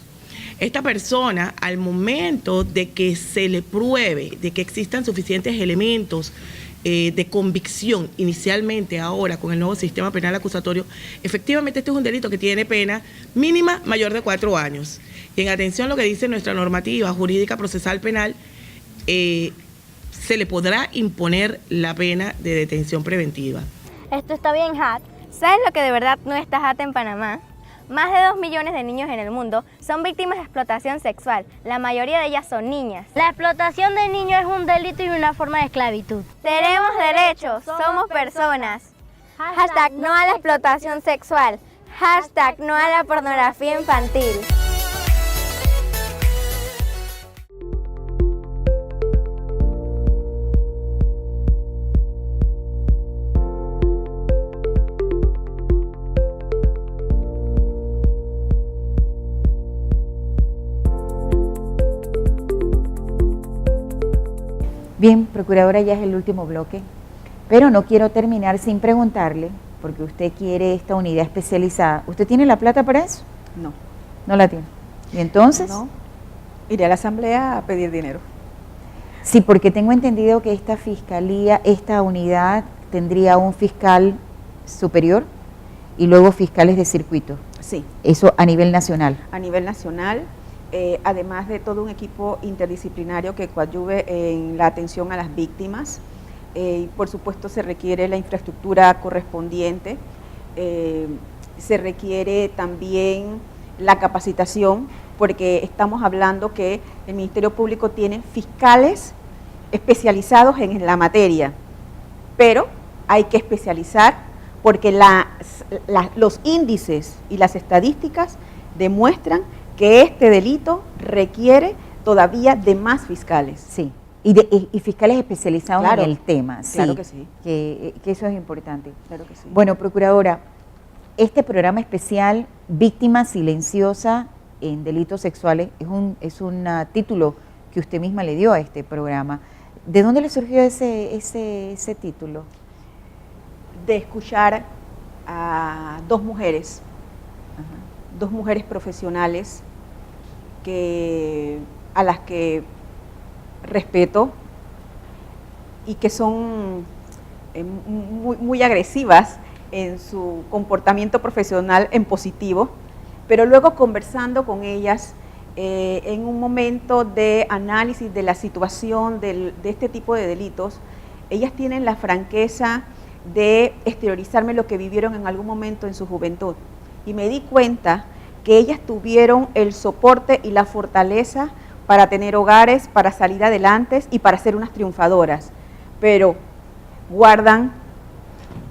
Esta persona, al momento de que se le pruebe, de que existan suficientes elementos de convicción inicialmente, ahora con el nuevo sistema penal acusatorio, efectivamente este es un delito que tiene pena mínima mayor de 4 años. Y en atención a lo que dice nuestra normativa jurídica procesal penal, se le podrá imponer la pena de detención preventiva. Esto está bien, Hat. ¿Sabes lo que de verdad no está Hat en Panamá? Más de 2 millones de niños en el mundo son víctimas de explotación sexual. La mayoría de ellas son niñas. La explotación de niños es un delito y una forma de esclavitud. Tenemos derechos, somos personas. Hashtag no a la explotación sexual. Hashtag no a la pornografía infantil. Bien, procuradora, ya es el último bloque, pero no quiero terminar sin preguntarle, porque usted quiere esta unidad especializada. ¿Usted tiene la plata para eso? No. ¿No la tiene? ¿Y entonces? No. Iré a la asamblea a pedir dinero. Sí, porque tengo entendido que esta fiscalía, esta unidad tendría un fiscal superior y luego fiscales de circuito. Sí. Eso a nivel nacional. A nivel nacional. Además de todo un equipo interdisciplinario que coadyuve en la atención a las víctimas. Por supuesto se requiere la infraestructura correspondiente, se requiere también la capacitación, porque estamos hablando que el Ministerio Público tiene fiscales especializados en la materia, pero hay que especializar porque los índices y las estadísticas demuestran que este delito requiere todavía de más fiscales. Sí, y fiscales especializados Claro, en el tema. Claro sí, que sí. Que eso es importante. Claro que sí. Bueno, procuradora, este programa especial, Víctima Silenciosa en Delitos Sexuales, es un título que usted misma le dio a este programa. ¿De dónde le surgió ese título? De escuchar a dos mujeres profesionales a las que respeto y que son muy agresivas en su comportamiento profesional en positivo, pero luego conversando con ellas en un momento de análisis de la situación de este tipo de delitos, ellas tienen la franqueza de exteriorizarme lo que vivieron en algún momento en su juventud. Y me di cuenta que ellas tuvieron el soporte y la fortaleza para tener hogares, para salir adelante y para ser unas triunfadoras, pero guardan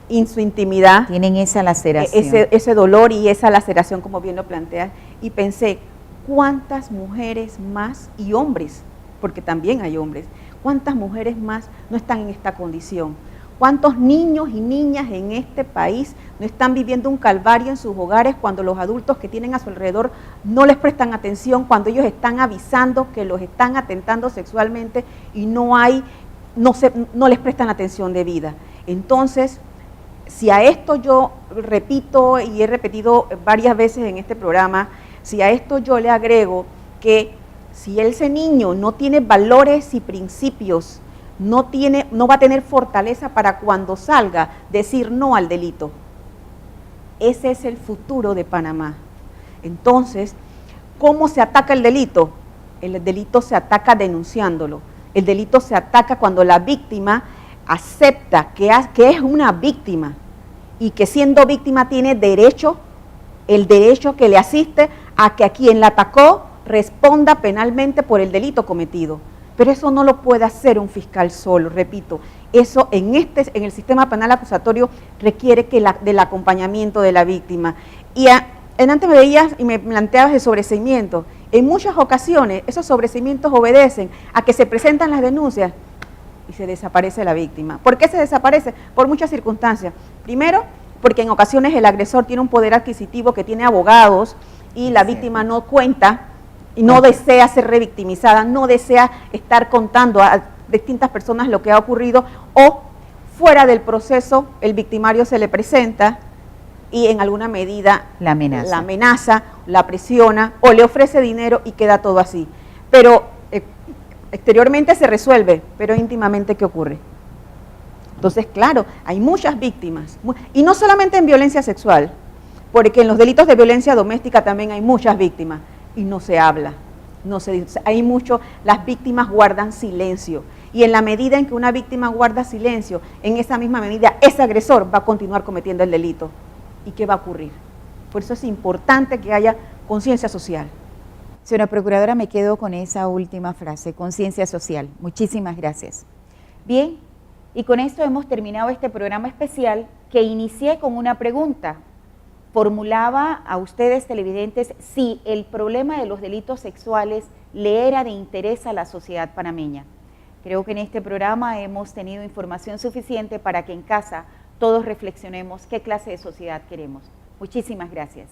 en su intimidad, tienen esa laceración, ese dolor y esa laceración, como bien lo planteas, y pensé, ¿cuántas mujeres más, y hombres, porque también hay hombres, cuántas mujeres más no están en esta condición? ¿Cuántos niños y niñas en este país no están viviendo un calvario en sus hogares cuando los adultos que tienen a su alrededor no les prestan atención, cuando ellos están avisando que los están atentando sexualmente y no les prestan atención debida? Entonces, si a esto yo repito y he repetido varias veces en este programa, si a esto yo le agrego que si ese niño no tiene valores y principios, no va a tener fortaleza para cuando salga decir no al delito. Ese es el futuro de Panamá. Entonces, ¿cómo se ataca el delito? El delito se ataca denunciándolo. El delito se ataca cuando la víctima acepta que es una víctima y que siendo víctima tiene el derecho que le asiste a que a quien la atacó responda penalmente por el delito cometido. Pero eso no lo puede hacer un fiscal solo, repito. Eso en el sistema penal acusatorio requiere del acompañamiento de la víctima. Y antes me veías y me planteabas el sobreseimiento. En muchas ocasiones esos sobreseimientos obedecen a que se presentan las denuncias y se desaparece la víctima. ¿Por qué se desaparece? Por muchas circunstancias. Primero, porque en ocasiones el agresor tiene un poder adquisitivo que tiene abogados y la víctima no cuenta y no desea ser revictimizada, no desea estar contando a distintas personas lo que ha ocurrido, o fuera del proceso el victimario se le presenta y en alguna medida la amenaza, la presiona o le ofrece dinero y queda todo así. Pero exteriormente se resuelve, pero íntimamente ¿qué ocurre? Entonces, claro, hay muchas víctimas, y no solamente en violencia sexual, porque en los delitos de violencia doméstica también hay muchas víctimas. y no se habla, no se dice. Hay mucho, las víctimas guardan silencio, y en la medida en que una víctima guarda silencio, en esa misma medida ese agresor va a continuar cometiendo el delito. ¿Y qué va a ocurrir? Por eso es importante que haya conciencia social. Señora Procuradora, me quedo con esa última frase, conciencia social. Muchísimas gracias. Bien, y con esto hemos terminado este programa especial que inicié con una pregunta. Formulaba a ustedes televidentes si el problema de los delitos sexuales le era de interés a la sociedad panameña. Creo que en este programa hemos tenido información suficiente para que en casa todos reflexionemos qué clase de sociedad queremos. Muchísimas gracias.